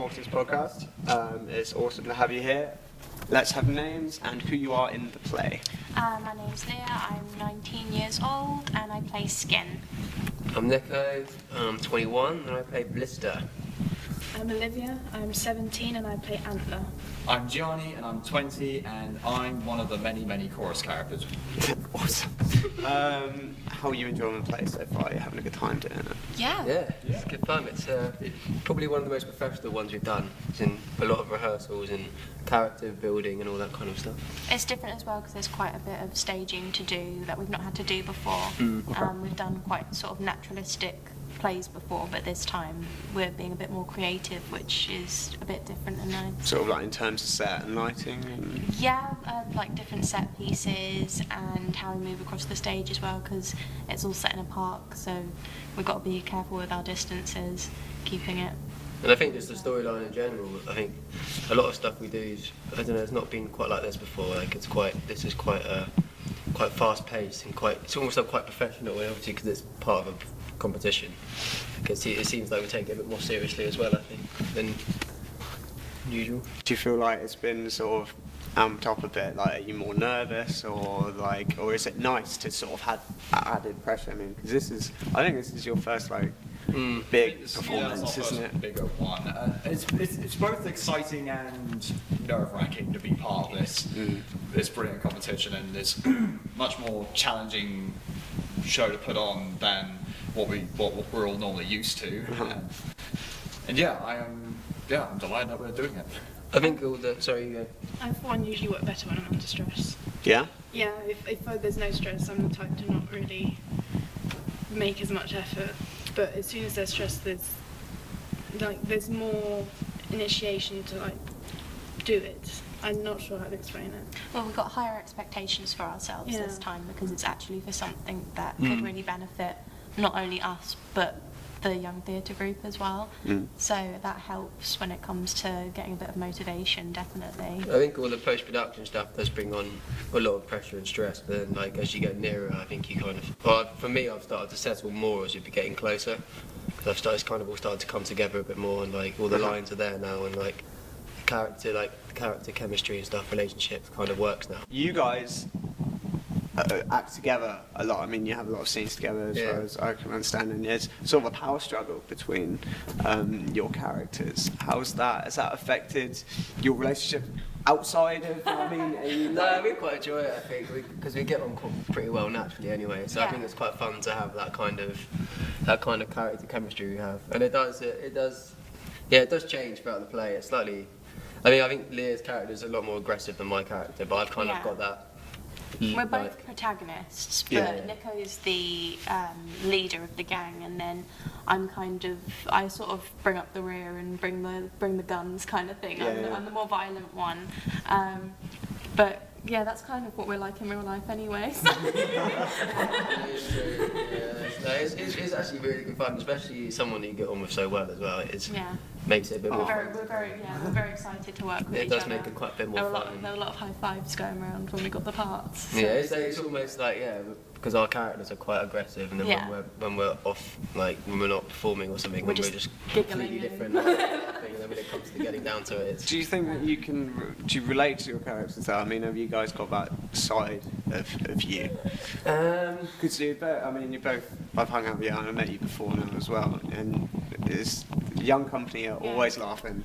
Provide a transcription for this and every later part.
Maltings Podcast. It's awesome to have you here. Let's have names and who you are in the play. My name's Leah, I'm 19 years old and I play Skin. I'm Nico, I'm 21 and I play Blister. I'm Olivia, I'm 17 and I play Antler. I'm Gianni and I'm 20 and I'm one of the many chorus characters. Awesome. How are you enjoying the play so far? Are you having a good time doing it? Yeah. Yeah, it's good fun. It's probably one of the most professional ones we've done. It's in a lot of rehearsals and character building and all that kind of stuff. It's different as well because there's quite a bit of staging to do that we've not had to do before. We've done quite sort of naturalistic plays before, but this time we're being a bit more creative, which is a bit different and nice. Sort of like in terms of set and lighting? Yeah, like different set pieces and how we move across the stage as well, because it's all set in a park, so we've got to be careful with our distances, keeping it. And I think just the storyline in general, I think a lot of stuff we do is, I don't know, it's not been quite like this before. Like this is quite fast paced and it's almost quite professional, obviously because it's part of a competition. Because it seems like we take it a bit more seriously as well, I think, than usual. Do you feel like it's been sort of amped up a bit? Like, are you more nervous, or is it nice to sort of have added pressure? I mean, because I think this is your first big performance, isn't it? Bigger one. It's both exciting and nerve-wracking to be part of this brilliant competition, and it's much more challenging show to put on than what we're all normally used to. And I'm delighted that we're doing it. I think sorry, you go. I for one usually work better when I'm under stress. Yeah? Yeah, if there's no stress, I'm the type to not really make as much effort. But as soon as there's stress, there's more initiation to do it. I'm not sure how to explain it. Well, we've got higher expectations for ourselves this time because it's actually for something that could really benefit not only us but the young theatre group as well. So that helps when it comes to getting a bit of motivation, definitely. I think all the post-production stuff does bring on a lot of pressure and stress, but then as you get nearer, I think you for me, I've started to settle more as you're getting closer, because it's kind of all started to come together a bit more, and all the lines are there now, and the character chemistry and stuff, relationships kind of works now. You guys act together a lot. I mean, you have a lot of scenes together as far as I can understand, and there's sort of a power struggle between your characters. Has that affected your relationship outside of, No, we quite enjoy it, I think, because we get on pretty well naturally anyway, so I think it's quite fun to have that kind of character chemistry we have, and it does change throughout the play. It's slightly, I think Leah's character is a lot more aggressive than my character, but I've kind of got that. We're both protagonists, but Nico's the leader of the gang, and then I sort of bring up the rear and bring the guns kind of thing. I'm the more violent one, but yeah, that's kind of what we're like in real life anyway. So. It's actually really good fun, especially someone that you get on with so well as well. It makes it a bit more fun. We're very excited to work with each other. It does make it quite a bit more fun. There were a lot of high fives going around when we got the parts. So. Yeah, it's almost because our characters are quite aggressive, and then when we're off, when we're not performing or something, we're just completely different. And then when it comes to getting down to it, do you think that do you relate to your characters? I mean, have you guys got that side of you? Because you both, I've hung out with you and I met you before now as well, and it's young company are always laughing.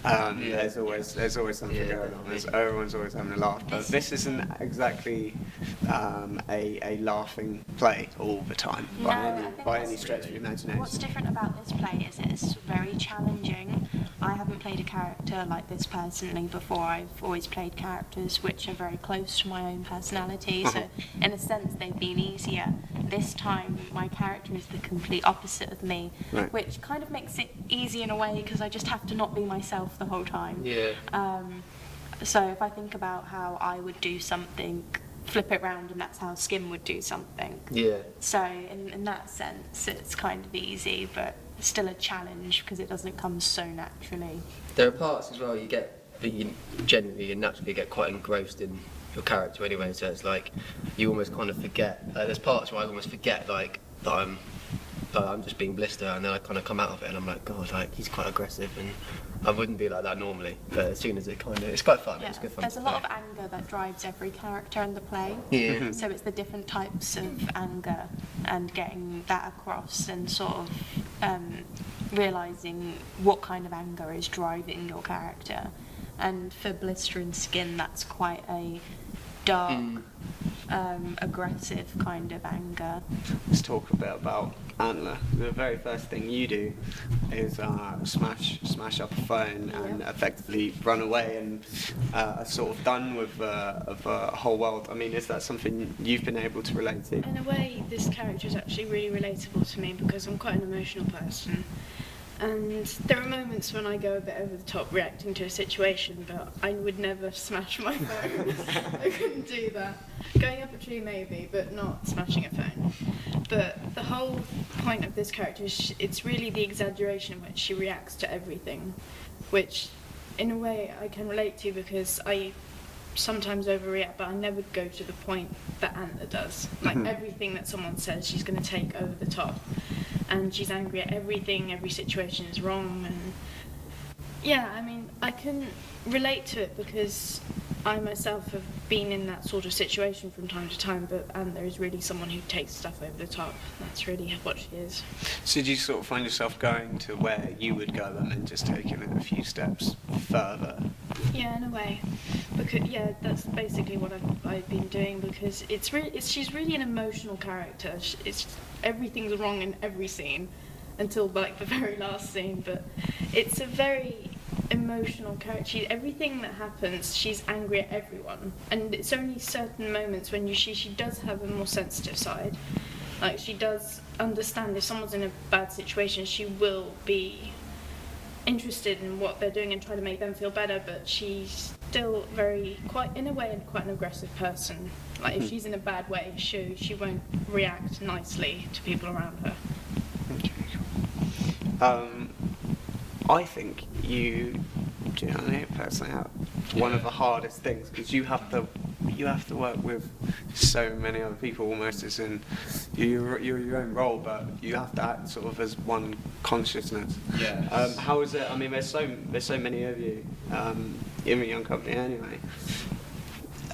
There's always something going on. Everyone's always having a laugh, but this isn't exactly a laughing play all the time by any stretch of the imagination. What's different about this play is it's very challenging. I haven't played a character like this personally before. I've always played characters which are very close to my own personality, so in a sense they've been easier. This time my character is the complete opposite of me, which kind of makes it easy in a way because I just have to not be myself the whole time. So if I think about how I would do something, flip it round and that's how Skin would do something. So in that sense it's kind of easy, but still a challenge because it doesn't come so naturally. There are parts as well you naturally get quite engrossed in your character anyway, so it's you almost kind of forget. There's parts where I almost forget that I'm I'm just being Blister, and then I kind of come out of it and I'm like, God, like he's quite aggressive, and I wouldn't be like that normally, but as soon as it's quite fun. Yeah. It's good fun. There's a lot of anger that drives every character in the play. Yeah. So it's the different types of anger and getting that across, and sort of realising what kind of anger is driving your character. And for Blister and Skin, that's quite a dark, aggressive kind of anger. Let's talk a bit about Antler. The very first thing you do is smash up a phone and effectively run away, and are sort of done with a whole world. I mean, is that something you've been able to relate to? In a way, this character is actually really relatable to me because I'm quite an emotional person. And there are moments when I go a bit over the top reacting to a situation, but I would never smash my phone. I couldn't do that. Going up a tree maybe, but not smashing a phone. But the whole point of this character is it's really the exaggeration in which she reacts to everything, which in a way I can relate to because I sometimes overreact, but I never go to the point that Antler does. Like everything that someone says, she's going to take over the top. And she's angry at everything, every situation is wrong, and yeah, I mean, I can relate to it because I myself have been in that sort of situation from time to time, but Antler is really someone who takes stuff over the top. That's really what she is. So do you sort of find yourself going to where you would go and then just taking it a few steps further? Yeah, in a way. Because yeah, that's basically what I've been doing because she's really an emotional character. It's everything's wrong in every scene until like the very last scene, but it's a very emotional character. Everything that happens, she's angry at everyone, and it's only certain moments when she does have a more sensitive side. Like she does understand if someone's in a bad situation, she will be interested in what they're doing and try to make them feel better, but she's still quite in a way quite an aggressive person. Like if she's in a bad way, she won't react nicely to people around her. Okay, cool. I think you know, personally have one of the hardest things because you have to work with so many other people almost as in you're your own role, but you have to act sort of as one consciousness. Yeah. How is it? I mean, there's so many of you in a young company anyway.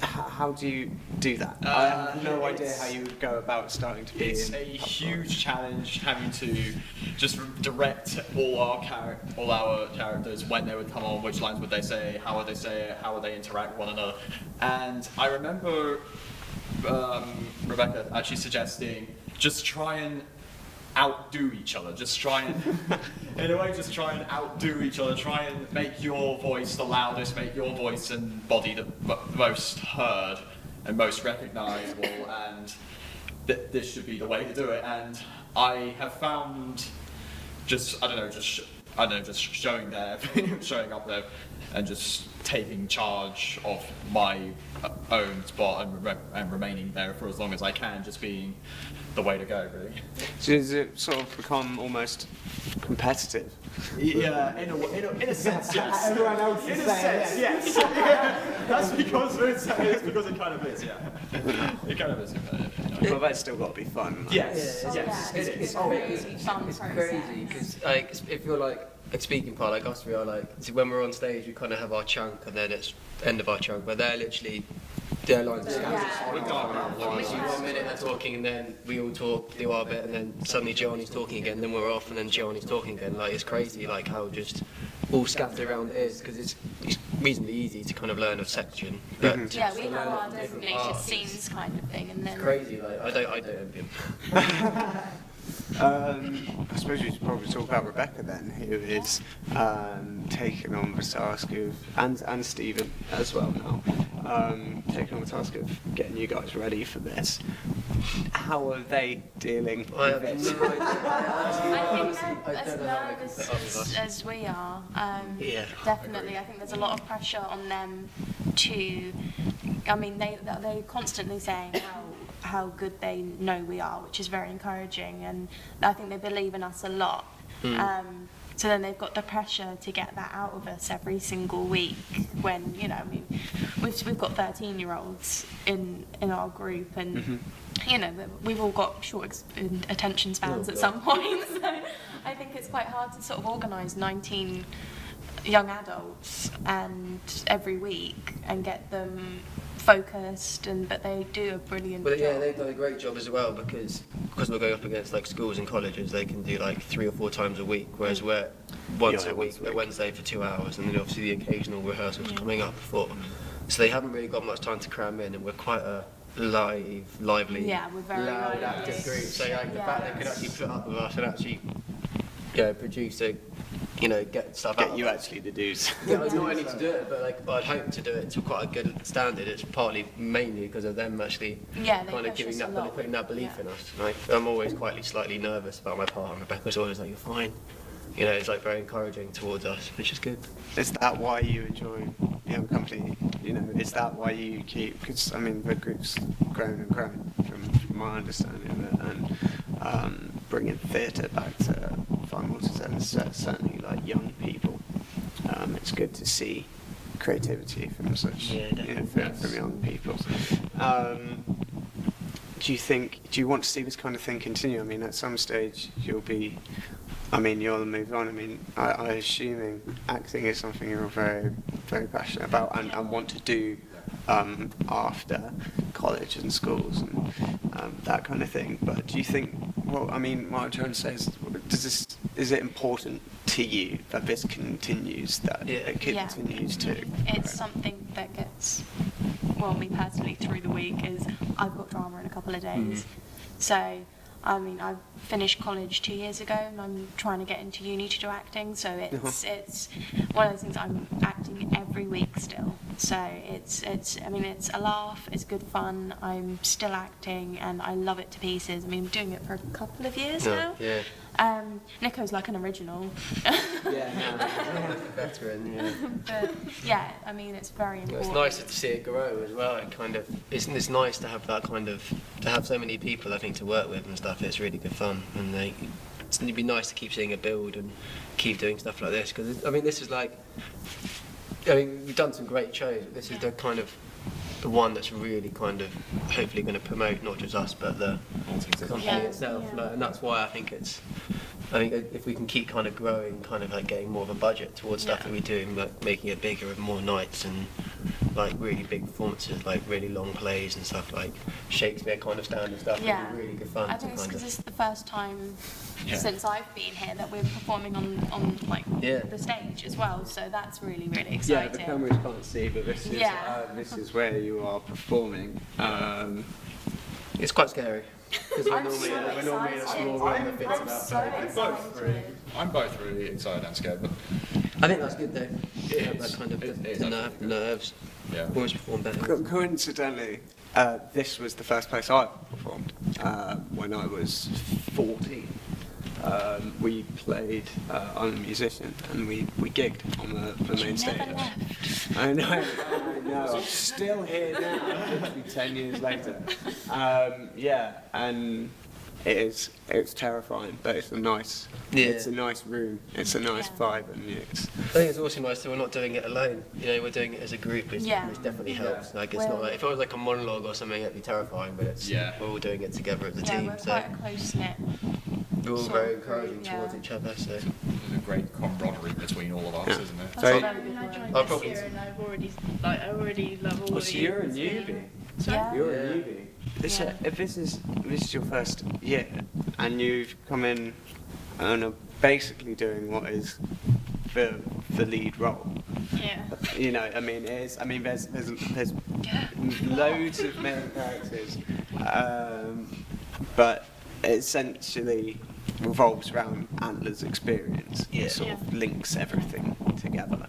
How do you do that? I have no idea how you would go about starting to be. It's a huge challenge having to just direct all our characters when they would come on, which lines would they say, how would they say it, how would they interact with one another. And I remember Rebecca actually suggesting just try and outdo each other, just try and in a way just try and outdo each other, try and make your voice the loudest, make your voice and body the most heard and most recognisable, and this should be the way to do it. And I have found just showing up there and just taking charge of my own spot and remaining there for as long as I can, just being the way to go, really. So does it sort of become almost competitive? Yeah, in a sense, yes. Everyone else is in a saying sense, yes. Yeah. That's because it kind of is, yeah. It kind of is. But that's still got to be fun. Yes, Oh, yes, yeah. it is. It's crazy fun It's process. crazy because like if you're like a speaking part like us, we are like when we're on stage we kind of have our chunk and then it's end of our chunk, but they're literally their lines are scattered. We go around literally 1 minute they're talking and then we all talk, do our bit, and then suddenly Gianni's talking again, then we're off and then Gianni's talking again. Like it's crazy like how just all scattered around it is because it's reasonably easy to kind of learn a section. But Yeah, we to have learn our it different designated parts, scenes kind of thing, and then it's crazy. Like I don't envy him. I suppose we should probably talk about Rebecca then, who is taking on the task of, and Stephen as well now, taking on the task of getting you guys ready for this. How are they dealing I with have this? no idea. I think I they're as don't know how they nervous can put up with us. as we are. Yeah, Definitely, I think there's a lot of pressure on them to. I mean, they're constantly saying how good they know we are, which is very encouraging, and I think they believe in us a lot. So then they've got the pressure to get that out of us every single week. When I mean, we've got 13-year-olds in our group, and you know, we've all got short attention spans Oh, at God. some point, so I think it's quite hard to sort of organise 19 young adults and every week and get them focused, but they do a brilliant But yeah, job. they've done a great job as well because we're going up against like schools and colleges. They can do like 3 or 4 times a week, whereas we're once a week, a Wednesday for 2 hours, and then obviously the occasional rehearsals coming up before. So they haven't really got much time to cram in, and we're quite a lively, Yeah, we're very loud, lively. active group. So like the Yeah. fact they could actually put up with us and actually, produce a, get stuff out. Get you actually to do. Yeah, not only to do it, but like I'd hope to do it to quite a good standard. It's mainly because of them actually Yeah, they kind of push giving us a that, lot. putting that belief Yeah. in us. Like, I'm always slightly nervous about my part, and Rebecca's always like, "You're fine." It's like very encouraging towards us, which is good. Is that why you enjoy Young Company? Is that why you keep? Because I mean, the group's grown and grown from my understanding of it, and bringing theatre back to Farnham Maltings and certainly like young people. It's good to see creativity from such, from young people. Do you want to see this kind of thing continue? I mean, at some stage you'll move on. I mean, I'm assuming acting is something you're very, very passionate about and want to do after college and schools and that kind of thing. But do you think, what I'm trying to say is, is it important to you that this continues, that it continues to grow? It's something that gets, me personally through the week is I've got drama in a couple of days. So, I finished college 2 years ago and I'm trying to get into uni to do acting, so it's one of those things. I'm acting every week still, so it's a laugh, it's good fun. I'm still acting and I love it to pieces. I'm doing it for a couple of years now. Yeah. Nico's like an original. Veteran. Yeah. But yeah, it's very important. It's nice to see it grow as well. It's nice to have that to have so many people I think to work with and stuff. It's really good fun, and it'd be nice to keep seeing it build and keep doing stuff like this because this is we've done some great shows. But this is the the one that's really hopefully going to promote not just us but the company itself. Yeah. And that's why I think if we can keep growing, getting more of a budget towards stuff that we do, and making it bigger with more nights and really big performances, really long plays and stuff like Shakespeare standard stuff. Yeah. It'd be really good fun. I think it's because it's the first time since I've been here that we're performing on the stage as well. So that's really, really exciting. Yeah, the cameras can't see, but this is this is where you are performing. It's quite scary. Because I'm we're normally in a small room that fits about 30 people. I'm both really excited and scared, but I think that's good though. It is The nerves. Yeah. Always perform better. Coincidentally, this was the first place I performed when I was 14. We played I'm a musician and we gigged on the main stage. Never left. I know, I'm still here now, literally 10 years later. And it's terrifying, but it's a nice room, it's a nice vibe, and I think it's also nice that we're not doing it alone. We're doing it as a group, which definitely helps. It's not if it was like a monologue or something, it'd be terrifying, but we're all doing it together as a team. We're quite a close knit. We're all very encouraging towards each other. So there's a great camaraderie between all of us, isn't there? So, I joined this year and I already love all of you. you're a newbie. Yeah. You're a newbie. If this is your first year, and you've come in and are basically doing what is the lead role. Yeah. There's loads of main characters, but essentially revolves around Antler's experience. Yeah. It sort of links everything together.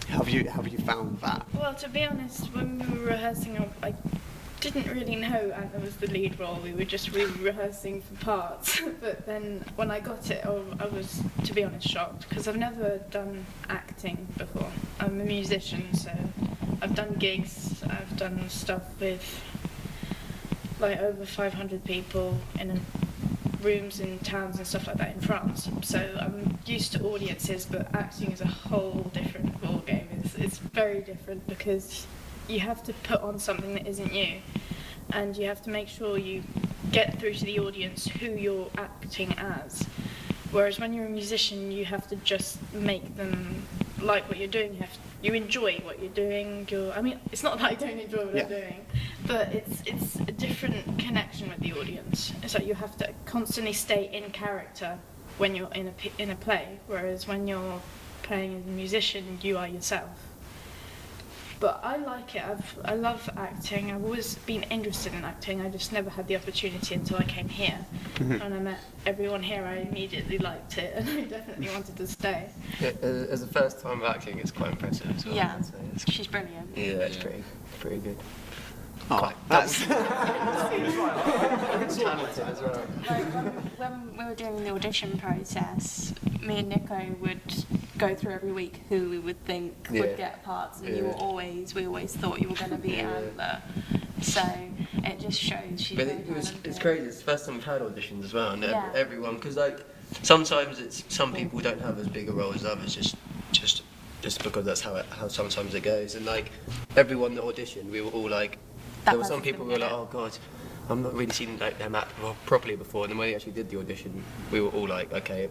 Have you found that? Well, to be honest, when we were rehearsing, I didn't really know Antler was the lead role. We were just really rehearsing for parts. But then when I got it, I was, to be honest, shocked because I've never done acting before. I'm a musician, so I've done gigs. I've done stuff with over 500 people in rooms in towns and stuff like that in France. So I'm used to audiences, but acting is a whole different ballgame. It's very different because you have to put on something that isn't you, and you have to make sure you get through to the audience who you're acting as. Whereas when you're a musician, you have to just make them like what you're doing. You enjoy what you're doing. I mean, it's not that I don't enjoy what I'm doing, but it's a different connection with the audience. It's like you have to constantly stay in character when you're in a play, whereas when you're playing as a musician, you are yourself. But I like it. I love acting. I've always been interested in acting. I just never had the opportunity until I came here. When I met everyone here, I immediately liked it, and I definitely wanted to stay. Yeah, as a first time acting, it's quite impressive as well. Yeah, I'd say. she's brilliant. Yeah, it's pretty good. Oh, that's Talented as well. Like when we were doing the audition process, me and Nico would go through every week who we would think would get parts, and we always thought you were going to be Amber. So it just shows she's But very it's crazy. It's the first time we've had auditions as well, and Yeah. everyone, because like sometimes some people don't have as big a role as others, just because that's how sometimes it goes. And like everyone that auditioned, we were all like, there were some people who were like, oh god, I'm not really seen like them act properly before. And then when they actually did the audition, we were all like, okay,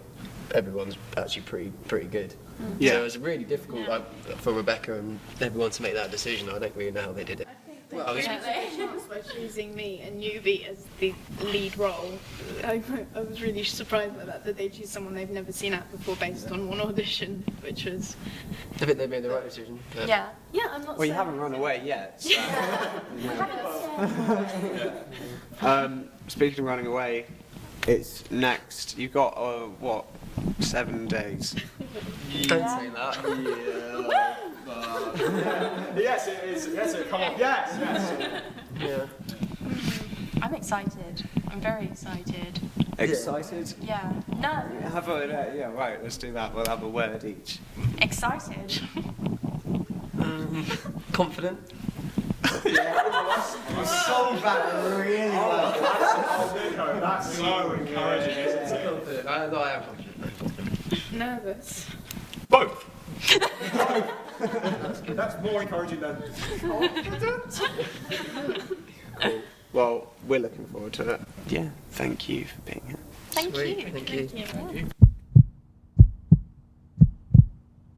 everyone's actually pretty good. Yeah. So it was really difficult like, for Rebecca and everyone to make that decision. I don't really know how they did it. Well, I was by choosing me and Newbie as the lead role. I was really surprised by that they choose someone they've never seen act before based on one audition, which was... I think they made the right decision. Yeah. Yeah, I'm not well, you saying- haven't run away yet. So. Speaking of running away, it's next. You've got 7 days. Don't say that. Yes, it is. Yes, come on. Yes. Yeah. I'm excited. I'm very excited. Excited? Yeah. No. Have a yeah. Right. Let's do that. We'll have a word each. Excited. Confident. You sold that really well. That's so encouraging, isn't it? Confident. I am confident. Nervous. Both. That's more encouraging than confident. Cool. Well, we're looking forward to it. Yeah. Thank you for being here. Thank Sweet, you. Thank you. Thank you.